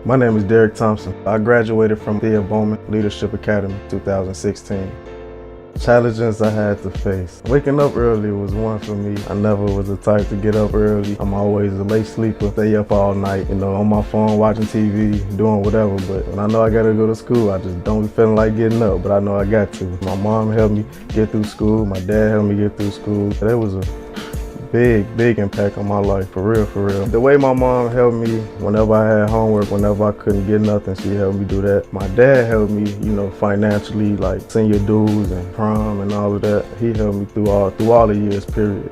My name is Derek Thompson. I graduated from Thea Bowman Leadership Academy 2016. Challenges I had to face. Waking up early was one for me. I never was the type to get up early. I'm always a late sleeper, stay up all night, on my phone, watching TV, doing whatever. But when I know I gotta go to school, I just don't be feeling like getting up, but I know I got to. My mom helped me get through school. My dad helped me get through school. That was a big impact on my life, for real. The way my mom helped me whenever I had homework, whenever I couldn't get nothing, she helped me do that. My dad helped me, financially, like senior dues and prom and all of that. He helped me through all the years, period,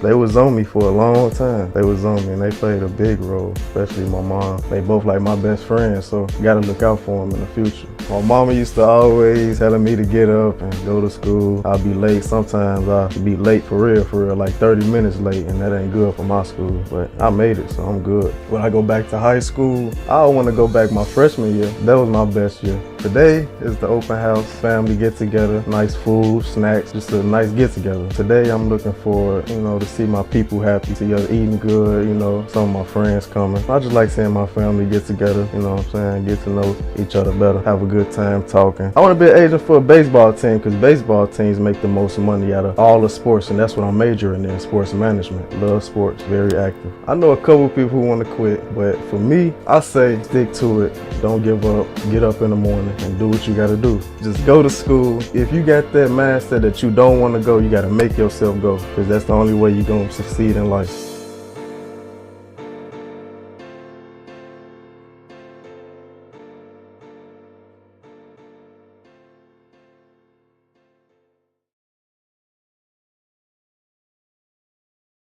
They was on me for a long time. They was on me and they played a big role, especially my mom. They both like my best friends, so you gotta look out for them in the future. My mama used to always telling me to get up and go to school. I'll be late. Sometimes I'll be late for real, like 30 minutes late, and that ain't good for my school. But I made it, so I'm good. When I go back to high school, I want to go back my freshman year. That was my best year. Today is the open house, family get together, nice food, snacks, just a nice get together. Today I'm looking forward, to see my people happy, see us eating good, some of my friends coming. I just like seeing my family get together, get to know each other better, have a good time talking. I want to be an agent for a baseball team because baseball teams make the most money out of all the sports, and that's what I'm majoring in, sports management. Love sports, very active. I know a couple people who want to quit, but for me, I say stick to it. Don't give up. Get up in the morning and do what you got to do. Just go to school. If you got that mindset that you don't want to go, you got to make yourself go, because that's the only way you're going to succeed in life.